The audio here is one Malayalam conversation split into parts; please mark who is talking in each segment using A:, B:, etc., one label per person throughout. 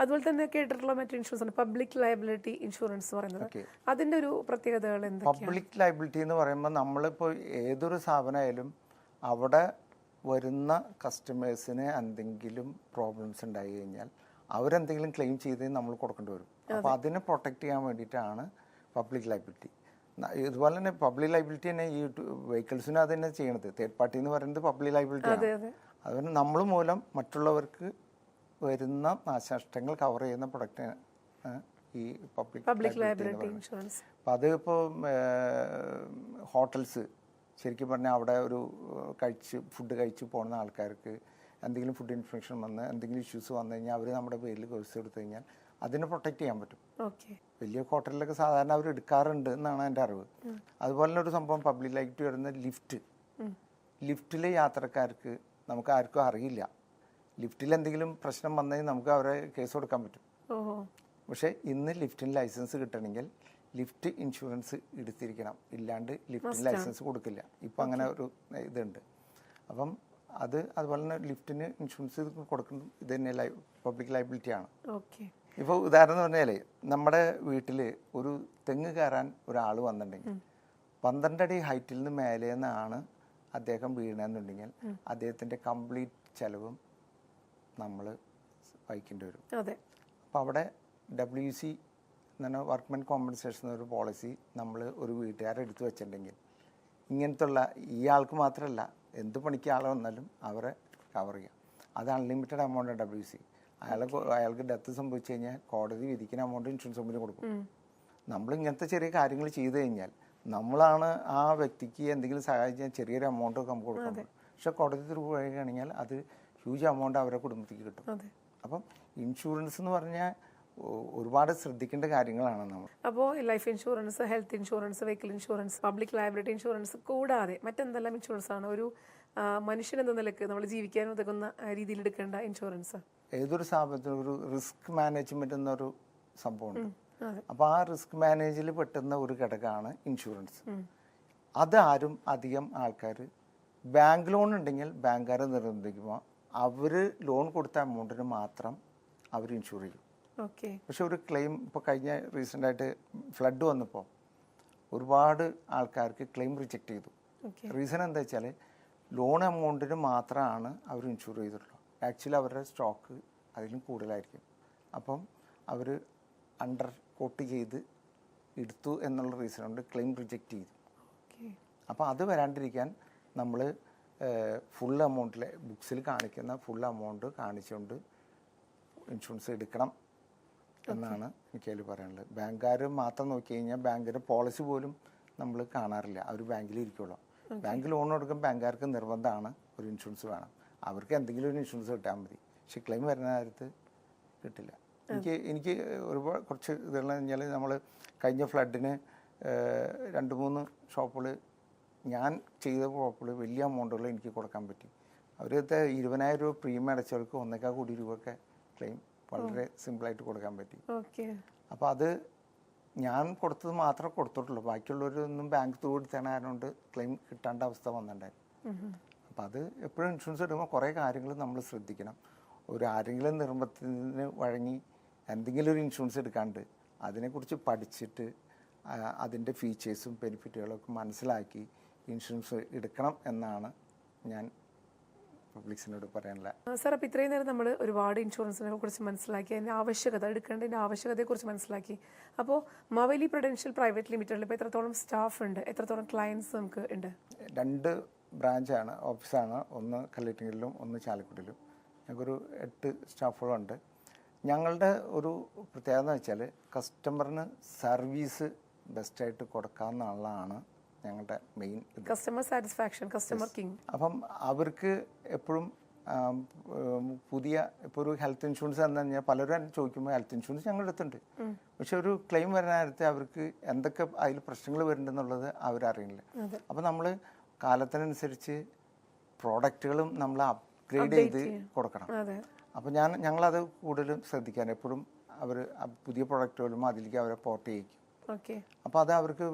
A: അതുപോലെ തന്നെ കേട്ടിട്ടുള്ള മറ്റു ഇൻഷുറൻസ് ആണ് പബ്ലിക് ലയബിലിറ്റി ഇൻഷുറൻസ് പറയുന്നത്. അതിന്റെ ഒരു പ്രത്യേകതകൾ എന്തൊക്കെയാണ്?
B: പബ്ലിക് ലയബിലിറ്റി എന്ന് പറയുമ്പോൾ നമ്മളിപ്പോൾ ഏതൊരു സ്ഥാപനമായാലും അവിടെ വരുന്ന കസ്റ്റമേഴ്സിന് എന്തെങ്കിലും പ്രോബ്ലംസ് ഉണ്ടായി കഴിഞ്ഞാൽ അവരെന്തെങ്കിലും ക്ലെയിം ചെയ്ത് നമ്മൾ കൊടുക്കേണ്ടി വരും. അപ്പോൾ അതിനെ പ്രൊട്ടക്റ്റ് ചെയ്യാൻ വേണ്ടിയിട്ടാണ് പബ്ലിക് ലയബിലിറ്റി. ഇതുപോലെ തന്നെ പബ്ലിക് ലയബിലിറ്റി തന്നെ ഈ വെഹിക്കിൾസിനും അത് തന്നെ ചെയ്യണത്. തേർഡ് പാർട്ടി എന്ന് പറയുന്നത് പബ്ലിക് ലയബിലിറ്റി ആണ്. അതുപോലെ നമ്മൾ മൂലം മറ്റുള്ളവർക്ക് വരുന്ന നാശനഷ്ടങ്ങൾ കവർ ചെയ്യുന്ന പ്രൊഡക്റ്റ് ഈ പബ്ലിക് ലയബിലിറ്റി ഇൻഷുറൻസ്. അപ്പോൾ അതിപ്പോൾ ഹോട്ടൽസ് ശരിക്കും പറഞ്ഞാൽ അവിടെ ഒരു ഫുഡ് കഴിച്ച് പോകുന്ന ആൾക്കാർക്ക് എന്തെങ്കിലും ഫുഡ് ഇൻഫെക്ഷൻ വന്ന് എന്തെങ്കിലും ഇഷ്യൂസ് വന്നു കഴിഞ്ഞാൽ അവർ നമ്മുടെ പേരിൽ കേസ് എടുത്തു കഴിഞ്ഞാൽ അതിനെ പ്രൊട്ടക്റ്റ് ചെയ്യാൻ പറ്റും. വലിയ ഹോട്ടലിലൊക്കെ സാധാരണ അവർ എടുക്കാറുണ്ട് എന്നാണ് എൻ്റെ അറിവ്. അതുപോലെ തന്നെ ഒരു സംഭവം പബ്ലിക് ലൈറ്റ് വരുന്ന ലിഫ്റ്റിലെ യാത്രക്കാർക്ക് നമുക്ക് ആർക്കും അറിയില്ല. ലിഫ്റ്റിൽ എന്തെങ്കിലും പ്രശ്നം വന്നാൽ നമുക്ക് അവരെ കേസ് കൊടുക്കാൻ പറ്റും. പക്ഷേ ഇന്ന് ലിഫ്റ്റിന് ലൈസൻസ് കിട്ടണമെങ്കിൽ ലിഫ്റ്റ് ഇൻഷുറൻസ് എടുത്തിരിക്കണം, ഇല്ലാണ്ട് ലിഫ്റ്റിന് ലൈസൻസ് കൊടുക്കില്ല. ഇപ്പം അങ്ങനെ ഒരു ഇതുണ്ട്. അപ്പം അതുപോലെ തന്നെ ലിഫ്റ്റിന് ഇൻഷുറൻസ് കൊടുക്കുന്നത് ഇത് തന്നെ പബ്ലിക് ലയബിലിറ്റി ആണ്. ഇപ്പോൾ ഉദാഹരണം എന്ന് പറഞ്ഞാൽ നമ്മുടെ വീട്ടിൽ ഒരു തെങ്ങ് കയറാൻ ഒരാൾ വന്നിട്ടുണ്ടെങ്കിൽ 12 അടി ഹൈറ്റിൽ നിന്ന് മേലെ നിന്നാണ് അദ്ദേഹം വീണെന്നുണ്ടെങ്കിൽ അദ്ദേഹത്തിൻ്റെ കംപ്ലീറ്റ് ചെലവും നമ്മൾ വഹിക്കേണ്ടി വരും. അപ്പോൾ അവിടെ WC എന്ന് പറഞ്ഞാൽ വർക്ക്മെൻ കോമ്പൻസേഷൻ എന്നൊരു പോളിസി നമ്മൾ ഒരു വീട്ടുകാരെ എടുത്തു വെച്ചിട്ടുണ്ടെങ്കിൽ ഇങ്ങനത്തുള്ള ഈ ആൾക്ക് മാത്രമല്ല എന്ത് പണിക്ക് ആൾ വന്നാലും അവരെ കവർ ചെയ്യാം. അത് അൺലിമിറ്റഡ് എമൗണ്ട് WC. അയാൾക്ക് ഡെത്ത് സംഭവിച്ചു കഴിഞ്ഞാൽ കോടതി വിധിക്കുന്ന എമൗണ്ട് ഇൻഷുറൻസ് കമ്പനി കൊടുക്കും. നമ്മൾ ഇങ്ങനത്തെ ചെറിയ കാര്യങ്ങൾ ചെയ്തു കഴിഞ്ഞാൽ നമ്മളാണ് ആ വ്യക്തിക്ക് എന്തെങ്കിലും സഹായിച്ചാൽ ചെറിയൊരു എമൗണ്ട് നമുക്ക് കൊടുക്കുന്നത്. പക്ഷെ കോടതി ത്രൂ വഴിയാണെങ്കിൽ അത് ഹ്യൂജ് എമൗണ്ട് അവരുടെ കുടുംബത്തേക്ക് കിട്ടും. അപ്പം ഇൻഷുറൻസ് എന്ന് പറഞ്ഞാൽ ഒരുപാട് ശ്രദ്ധിക്കേണ്ട കാര്യങ്ങളാണ് നമ്മൾ.
A: അപ്പോൾ life insurance, health insurance, vehicle insurance, public liability insurance കൂടാതെ മറ്റെന്തെല്ലാം ഇൻഷുറൻസ് ആണ് ഒരു മനുഷ്യൻ എന്ന നിലയ്ക്ക് നമ്മൾ ജീവിക്കാൻ ഉതകുന്ന രീതിയിൽ എടുക്കേണ്ട ഇൻഷുറൻസ്?
B: ഏതൊരു സ്ഥാപനത്തിനും ഒരു റിസ്ക് മാനേജ്മെന്റ് എന്നൊരു സംഭവമുണ്ട്. അപ്പോൾ ആ റിസ്ക് മാനേജിൽ പെട്ടുന്ന ഒരു ഘടകമാണ് ഇൻഷുറൻസ്. അതാരും അധികം ആൾക്കാർ ബാങ്ക് ലോൺ ഉണ്ടെങ്കിൽ ബാങ്കുകാരെ നിർബന്ധിക്കുമ്പോൾ അവർ ലോൺ കൊടുത്ത എമൗണ്ടിന് മാത്രം അവർ ഇൻഷുർ ചെയ്യും. പക്ഷെ ഒരു ക്ലെയിം ഇപ്പോൾ കഴിഞ്ഞ റീസെൻ്റായിട്ട് ഫ്ലഡ് വന്നപ്പോൾ ഒരുപാട് ആൾക്കാർക്ക് ക്ലെയിം റിജക്റ്റ് ചെയ്തു. റീസൺ എന്താ വെച്ചാൽ ലോൺ എമൗണ്ടിന് മാത്രമാണ് അവർ ഇൻഷുർ ചെയ്തിട്ടുള്ളൂ. ആക്ച്വലി അവരുടെ സ്റ്റോക്ക് അതിലും കൂടുതലായിരിക്കും. അപ്പം അവർ അണ്ടർ കോട്ട് ചെയ്ത് എടുത്തു എന്നുള്ള റീസൺ കൊണ്ട് ക്ലെയിം റിജക്റ്റ് ചെയ്തു. അപ്പോൾ അത് വരാണ്ടിരിക്കാൻ നമ്മൾ ഫുൾ എമൗണ്ടിലെ ബുക്സിൽ കാണിക്കുന്ന ഫുൾ എമൗണ്ട് കാണിച്ചുകൊണ്ട് ഇൻഷുറൻസ് എടുക്കണം എന്നാണ് എനിക്കതിൽ പറയാനുള്ളത്. ബാങ്കുകാർ മാത്രം നോക്കി കഴിഞ്ഞാൽ ബാങ്കിൻ്റെ പോളിസി പോലും നമ്മൾ കാണാറില്ല. അവർ ബാങ്കിൽ ഇരിക്കുള്ളൂ. ബാങ്ക് ലോൺ കൊടുക്കുമ്പോൾ ബാങ്കുകാർക്ക് നിർബന്ധമാണ് ഒരു ഇൻഷുറൻസ് വേണം. അവർക്ക് എന്തെങ്കിലും ഒരു ഇൻഷുറൻസ് കിട്ടാൻ മതി. പക്ഷെ ക്ലെയിം വരുന്ന കാര്യത്ത് കിട്ടില്ല. എനിക്ക് ഒരുപാട് കുറച്ച് ഇതെന്ന് പറഞ്ഞാൽ നമ്മൾ കഴിഞ്ഞ ഫ്ലഡിന് 2-3 ഷോപ്പുകൾ ഞാൻ ചെയ്ത ഷോപ്പുകൾ വലിയ എമൗണ്ടുകൾ എനിക്ക് കൊടുക്കാൻ പറ്റി. അവരത്തെ 20,000 രൂപ പ്രീമിയം അടച്ചവർക്ക് 1.25 കോടി രൂപയൊക്കെ ക്ലെയിം വളരെ സിമ്പിളായിട്ട് കൊടുക്കാൻ പറ്റി. അപ്പോൾ അത് ഞാൻ കൊടുത്തത് മാത്രമേ കൊടുത്തിട്ടുള്ളൂ. ബാക്കിയുള്ളവരൊന്നും ബാങ്ക് ത്രൂ എടുത്തതാണ് ആയതുകൊണ്ട് ക്ലെയിം കിട്ടാണ്ട അവസ്ഥ വന്നിട്ടുണ്ടായിരുന്നു. അപ്പം അത് എപ്പോഴും ഇൻഷുറൻസ് എടുക്കുമ്പോൾ കുറേ കാര്യങ്ങൾ നമ്മൾ ശ്രദ്ധിക്കണം. ആരെങ്കിലും നിർബന്ധത്തിന് വഴങ്ങി എന്തെങ്കിലും ഒരു ഇൻഷുറൻസ് എടുക്കാണ്ട് അതിനെക്കുറിച്ച് പഠിച്ചിട്ട് അതിൻ്റെ ഫീച്ചേഴ്സും ബെനിഫിറ്റുകളൊക്കെ മനസ്സിലാക്കി ഇൻഷുറൻസ് എടുക്കണം എന്നാണ് ഞാൻ പബ്ലിക്സിനോട് പറയാനുള്ള.
A: സാർ, അപ്പോൾ ഇത്രയും നേരം നമ്മൾ ഒരുപാട് ഇൻഷുറൻസിനെ കുറിച്ച് മനസ്സിലാക്കി, അതിൻ്റെ ആവശ്യകത, എടുക്കേണ്ടതിൻ്റെ ആവശ്യകതയെക്കുറിച്ച് മനസ്സിലാക്കി. അപ്പോൾ മാവേലി പ്രൊഡൻഷ്യൽ പ്രൈവറ്റ് ലിമിറ്റഡിൽ ഇപ്പോൾ എത്രത്തോളം സ്റ്റാഫ് ഉണ്ട്, എത്രത്തോളം ക്ലയൻസ് നമുക്ക് ഉണ്ട്?
B: 2 ബ്രാഞ്ചാണ്, ഓഫീസാണ്. ഒന്ന് കല്ലൂരിലും ഒന്ന് ചാലക്കുടിയിലും. ഞങ്ങൾക്കൊരു 8 സ്റ്റാഫുകളുണ്ട്. ഞങ്ങളുടെ ഒരു പ്രത്യേകത എന്ന് വെച്ചാൽ കസ്റ്റമറിന് സർവീസ് ബെസ്റ്റായിട്ട് കൊടുക്കാമെന്നുള്ളതാണ് ഞങ്ങളുടെ main
A: customer satisfaction, customer king.
B: അപ്പം അവർക്ക് എപ്പോഴും പുതിയ ഇപ്പോൾ ഒരു ഹെൽത്ത് ഇൻഷുറൻസ് എന്ന് പറഞ്ഞാൽ പലരും ചോദിക്കുമ്പോൾ ഹെൽത്ത് ഇൻഷുറൻസ് ഞങ്ങളുടെ അടുത്തുണ്ട്. പക്ഷെ ഒരു ക്ലെയിം വരുന്ന നേരത്തെ അവർക്ക് എന്തൊക്കെ അതിൽ പ്രശ്നങ്ങൾ വരുന്നുണ്ടെന്നുള്ളത് അവരറിയില്ല. അപ്പം നമ്മൾ കാലത്തിനനുസരിച്ച് പ്രോഡക്റ്റുകളും നമ്മൾ അപ്ഗ്രേഡ് ചെയ്ത് കൊടുക്കണം. അപ്പോൾ ഞങ്ങളത് കൂടുതലും ശ്രദ്ധിക്കാൻ എപ്പോഴും അവർ പുതിയ പ്രോഡക്റ്റുകളും അതിലേക്ക് അവരെ പോർട്ട് ചെയ്യിക്കും. അപ്പോൾ അത് അവർക്ക്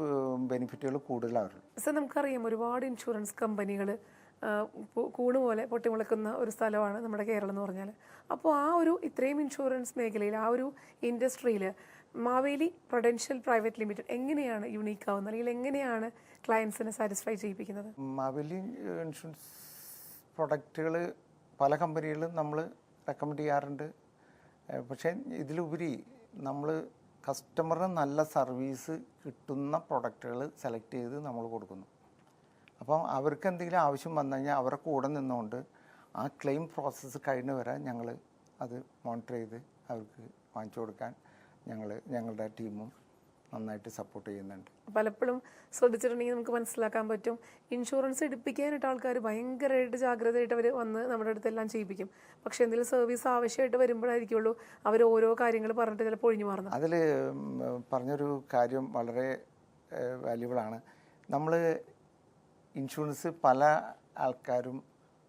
B: ബെനിഫിറ്റുകൾ കൂടുതലാവുള്ളൂ.
A: സർ, നമുക്കറിയാം ഒരുപാട് ഇൻഷുറൻസ് കമ്പനികൾ കൂണ് പോലെ പൊട്ടിമുളക്കുന്ന ഒരു സ്ഥലമാണ് നമ്മുടെ കേരളം എന്ന് പറഞ്ഞാൽ. അപ്പോൾ ആ ഒരു ഇത്രയും ഇൻഷുറൻസ് മേഖലയിൽ ആ ഒരു ഇൻഡസ്ട്രിയിൽ മാവേലി പ്രൊഡൻഷ്യൽ പ്രൈവറ്റ് ലിമിറ്റഡ് എങ്ങനെയാണ് യുണീക്ക് ആവുന്നത്, അല്ലെങ്കിൽ എങ്ങനെയാണ് ക്ലയൻസിനെ സാറ്റിസ്ഫൈ ചെയ്യിപ്പിക്കുന്നത്?
B: മാവേലി ഇൻഷുറൻസ് പ്രൊഡക്റ്റുകൾ പല കമ്പനികളും നമ്മൾ റെക്കമെൻഡ് ചെയ്യാറുണ്ട്. പക്ഷേ ഇതിലുപരി നമ്മൾ കസ്റ്റമറിന് നല്ല സർവീസ് കിട്ടുന്ന പ്രൊഡക്റ്റുകൾ സെലക്ട് ചെയ്ത് നമ്മൾ കൊടുക്കുന്നു. അപ്പം അവർക്ക് എന്തെങ്കിലും ആവശ്യം വന്നു കഴിഞ്ഞാൽ അവരുടെ കൂടെ നിന്നുകൊണ്ട് ആ ക്ലെയിം പ്രോസസ്സ് കഴിഞ്ഞ് വരെ ഞങ്ങൾ അത് മോണിറ്റർ ചെയ്ത് അവർക്ക് വാങ്ങിച്ചു കൊടുക്കാൻ ഞങ്ങളുടെ ടീമും നന്നായിട്ട് സപ്പോർട്ട് ചെയ്യുന്നുണ്ട്.
A: പലപ്പോഴും ശ്രദ്ധിച്ചിട്ടുണ്ടെങ്കിൽ നമുക്ക് മനസ്സിലാക്കാൻ പറ്റും, ഇൻഷുറൻസ് എടുപ്പിക്കാനായിട്ട് ആൾക്കാർ ഭയങ്കരമായിട്ട് ജാഗ്രതയായിട്ട് അവർ വന്ന് നമ്മുടെ അടുത്തെല്ലാം ചെയ്യിപ്പിക്കും. പക്ഷെ എന്തെങ്കിലും സർവീസ് ആവശ്യമായിട്ട് വരുമ്പോഴായിരിക്കുള്ളൂ അവർ ഓരോ കാര്യങ്ങൾ പറഞ്ഞിട്ട് ചിലപ്പോൾ ഒഴിഞ്ഞു മാറുന്നത്.
B: അതിൽ പറഞ്ഞൊരു കാര്യം വളരെ വാല്യുബിളാണ്. നമ്മൾ ഇൻഷുറൻസ് പല ആൾക്കാരും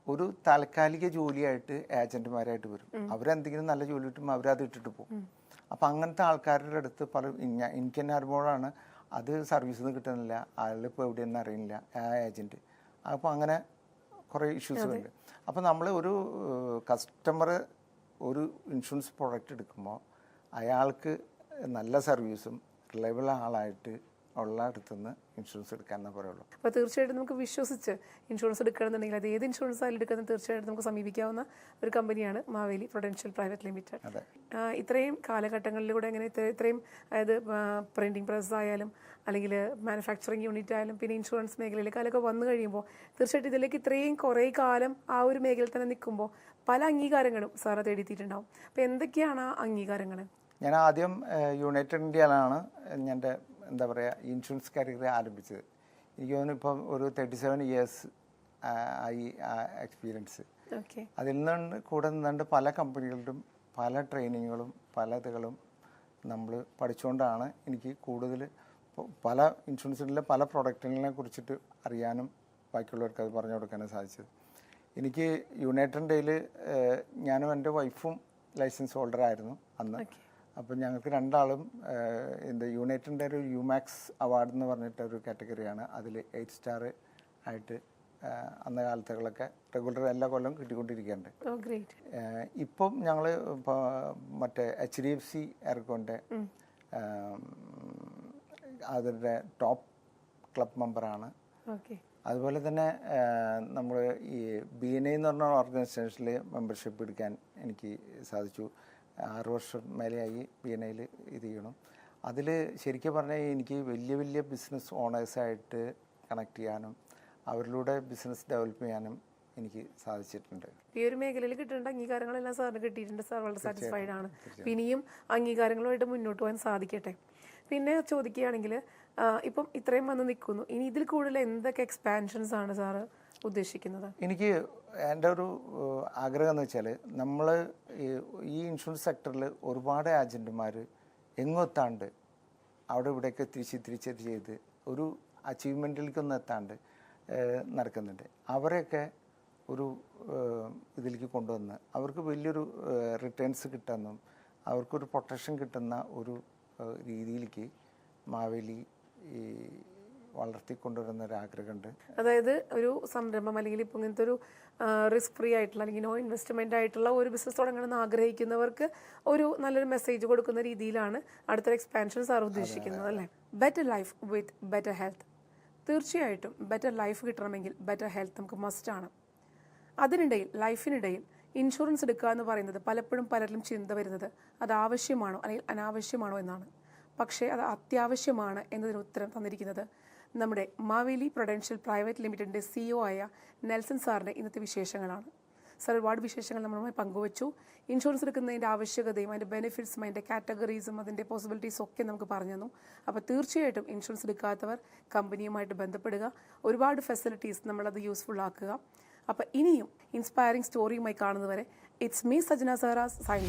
B: ഒരു താൽക്കാലിക ജോലിയായിട്ട് ഏജന്റുമാരായിട്ട് വരും. അവരെന്തെങ്കിലും നല്ല ജോലി കിട്ടുമ്പോൾ അവരത് ഇട്ടിട്ട് പോകും. അപ്പം അങ്ങനത്തെ ആൾക്കാരുടെ അടുത്ത് എനിക്ക് തന്നെ അറിയുമ്പോഴാണ് അത് സർവീസിൽ നിന്ന് കിട്ടുന്നില്ല, അയാളിപ്പോൾ എവിടെയെന്ന് അറിയില്ല ആ ഏജൻറ്റ്. അപ്പോൾ അങ്ങനെ കുറേ ഇഷ്യൂസ് ഉണ്ട്. അപ്പോൾ നമ്മൾ ഒരു കസ്റ്റമർ ഒരു ഇൻഷുറൻസ് പ്രോഡക്റ്റ് എടുക്കുമ്പോൾ അയാൾക്ക് നല്ല സർവീസും റിലയബിൾ ആളായിട്ട് ഉള്ള അടുത്തുനിന്ന് ഇൻഷുറൻസ് എടുക്കാനേ പറയുള്ളൂ.
A: അപ്പോൾ തീർച്ചയായിട്ടും നമുക്ക് വിശ്വസിച്ച് ഇൻഷുറൻസ് എടുക്കണമെന്നുണ്ടെങ്കിൽ അത് ഏത് ഇൻഷുറൻസ് ആയാലും എടുക്കുന്നത് തീർച്ചയായിട്ടും നമുക്ക് സമീപിക്കാവുന്ന ഒരു കമ്പനിയാണ് മാവേലി പ്രൊഡൻഷ്യൽ പ്രൈവറ്റ് ലിമിറ്റഡ്. ഇത്രയും കാലഘട്ടങ്ങളിലൂടെ എങ്ങനെ ഇത്രയും അതായത് പ്രിൻറ്റിംഗ് പ്രസ് ആയാലും അല്ലെങ്കിൽ മാനുഫാക്ചറിങ് യൂണിറ്റ് ആയാലും പിന്നെ ഇൻഷുറൻസ് മേഖലയിലേക്കാലൊക്കെ വന്നു കഴിയുമ്പോൾ തീർച്ചയായിട്ടും ഇതിലേക്ക് ഇത്രയും കുറേ കാലം ആ ഒരു മേഖലയിൽ തന്നെ നിൽക്കുമ്പോൾ പല അംഗീകാരങ്ങളും സാറ് തേടിയിട്ടുണ്ടാവും. അപ്പോൾ എന്തൊക്കെയാണ് ആ അംഗീകാരങ്ങൾ?
B: ഞാൻ ആദ്യം യുണൈറ്റഡ് ഇന്ത്യയിലാണ് എൻ്റെ എന്താ പറയുക ഇൻഷുറൻസ് കരിയർ ആരംഭിച്ചത്. എനിക്ക് തോന്നുന്നു ഇപ്പം ഒരു 37 ഇയേഴ്സ് ആയി എക്സ്പീരിയൻസ്. അതിൽ നിന്ന് കൂടെ നിന്നുകൊണ്ട് പല കമ്പനികളിലും പല ട്രെയിനിങ്ങുകളും പല ഇതുകളും നമ്മൾ പഠിച്ചുകൊണ്ടാണ് എനിക്ക് കൂടുതൽ പല ഇൻഷുറൻസിലെ പല പ്രൊഡക്റ്റുകളെ കുറിച്ചിട്ട് അറിയാനും ബാക്കിയുള്ളവർക്ക് അത് പറഞ്ഞു കൊടുക്കാനും സാധിച്ചത്. എനിക്ക് യുണൈറ്റഡ് ഇന്ത്യയിൽ ഞാനും എൻ്റെ വൈഫും ലൈസൻസ് ഹോൾഡറായിരുന്നു അന്ന്. അപ്പം ഞങ്ങൾക്ക് രണ്ടാളും യുണൈറ്റഡിൻ്റെ ഒരു യുമാക്സ് അവാർഡ് എന്ന് പറഞ്ഞിട്ടൊരു കാറ്റഗറിയാണ്. അതിൽ 8 സ്റ്റാർ ആയിട്ട് അന്ന കാലത്തുകളൊക്കെ റെഗുലർ എല്ലാ കൊല്ലം കിട്ടിക്കൊണ്ടിരിക്കുന്നുണ്ട്. ഇപ്പം ഞങ്ങൾ മറ്റേ HDFC എയർകോൻ്റെ അതിൻ്റെ ടോപ്പ് ക്ലബ് മെമ്പറാണ്. അതുപോലെ തന്നെ നമ്മൾ ഈ BNI എന്ന് പറഞ്ഞ ഓർഗനൈസേഷനിൽ മെമ്പർഷിപ്പ് എടുക്കാൻ എനിക്ക് സാധിച്ചു. 6 വർഷം മേലെയായി BNIയിൽ ഇത് ചെയ്യണം. അതിൽ ശരിക്കും പറഞ്ഞാൽ എനിക്ക് വലിയ വലിയ ബിസിനസ് ഓണേഴ്സായിട്ട് കണക്ട് ചെയ്യാനും അവരിലൂടെ ബിസിനസ് ഡെവലപ്പ് ചെയ്യാനും എനിക്ക് സാധിച്ചിട്ടുണ്ട്.
A: ഈ ഒരു മേഖലയിൽ കിട്ടേണ്ട അംഗീകാരങ്ങളെല്ലാം സാറിന് കിട്ടിയിട്ടുണ്ട്. സാർ വളരെ സാറ്റിസ്ഫൈഡ് ആണ്. ഇനിയും അംഗീകാരങ്ങളുമായിട്ട് മുന്നോട്ട് പോകാൻ സാധിക്കട്ടെ. പിന്നെ ചോദിക്കുകയാണെങ്കിൽ ഇപ്പം ഇത്രയും വന്ന് നിൽക്കുന്നു, ഇനി ഇതിൽ കൂടുതൽ എന്തൊക്കെ എക്സ്പാൻഷൻസ് ആണ് സാറ് ഉദ്ദേശിക്കുന്നത്?
B: എനിക്ക് എൻ്റെ ഒരു ആഗ്രഹം എന്ന് വെച്ചാൽ നമ്മൾ ഈ ഇൻഷുറൻസ് സെക്ടറിൽ ഒരുപാട് ഏജൻറ്റുമാർ എങ്ങെത്താണ്ട് അവിടെ ഇവിടെയൊക്കെ തിരിച്ച് ചെയ്ത് ഒരു അച്ചീവ്മെൻറ്റിലേക്കൊന്നും എത്താണ്ട് നടക്കുന്നുണ്ട്. അവരെയൊക്കെ ഒരു ഇതിലേക്ക് കൊണ്ടുവന്ന് അവർക്ക് വലിയൊരു റിട്ടേൺസ് കിട്ടുമെന്നും അവർക്കൊരു പ്രൊട്ടക്ഷൻ കിട്ടുന്ന ഒരു രീതിയിലേക്ക് മാവേലി വളർത്തിക്കൊണ്ടുവരുന്ന ഒരു ആഗ്രഹമുണ്ട്.
A: അതായത് ഒരു സംരംഭം അല്ലെങ്കിൽ ഇപ്പോൾ ഇങ്ങനത്തെ ഒരു റിസ്ക് ഫ്രീ ആയിട്ടുള്ള അല്ലെങ്കിൽ നോ ഇൻവെസ്റ്റ്മെന്റ് ആയിട്ടുള്ള ഒരു ബിസിനസ് തുടങ്ങണമെന്ന് ആഗ്രഹിക്കുന്നവർക്ക് ഒരു നല്ലൊരു മെസ്സേജ് കൊടുക്കുന്ന രീതിയിലാണ് അടുത്തൊരു എക്സ്പാൻഷൻ സാർ ഉദ്ദേശിക്കുന്നത് അല്ലേ? Better life with better health. തീർച്ചയായിട്ടും ബെറ്റർ ലൈഫ് കിട്ടണമെങ്കിൽ ബെറ്റർ ഹെൽത്ത് നമുക്ക് മസ്റ്റാണ്. അതിനിടയിൽ ലൈഫിനിടയിൽ ഇൻഷുറൻസ് എടുക്കുക എന്ന് പറയുന്നത് പലപ്പോഴും പലരിലും ചിന്ത വരുന്നത് അത് ആവശ്യമാണോ അല്ലെങ്കിൽ അനാവശ്യമാണോ എന്നാണ്. പക്ഷേ അത് അത്യാവശ്യമാണ് എന്നതിന് ഉത്തരം തന്നിരിക്കുന്നത് നമ്മുടെ മാവേലി പ്രൊഡൻഷ്യൽ പ്രൈവറ്റ് ലിമിറ്റഡിൻ്റെ CEO ആയ നെൽസൺ സാറിൻ്റെ ഇന്നത്തെ വിശേഷങ്ങളാണ്. സാർ ഒരുപാട് വിശേഷങ്ങൾ നമ്മളുമായി പങ്കുവച്ചു. ഇൻഷുറൻസ് എടുക്കുന്നതിൻ്റെ ആവശ്യകതയും അതിൻ്റെ ബെനിഫിറ്റ്സും അതിൻ്റെ കാറ്റഗറീസും അതിൻ്റെ പോസിബിലിറ്റീസും ഒക്കെ നമുക്ക് പറഞ്ഞു തന്നു. അപ്പോൾ തീർച്ചയായിട്ടും ഇൻഷുറൻസ് എടുക്കാത്തവർ കമ്പനിയുമായിട്ട് ബന്ധപ്പെടുക. ഒരുപാട് ഫെസിലിറ്റീസ് നമ്മളത് യൂസ്ഫുൾ ആക്കുക. അപ്പോൾ ഇനിയും ഇൻസ്പയറിംഗ് സ്റ്റോറിയുമായി കാണുന്നവരെ ഇറ്റ്സ് മീ സജന സഹറാസ് സൈനിങ്.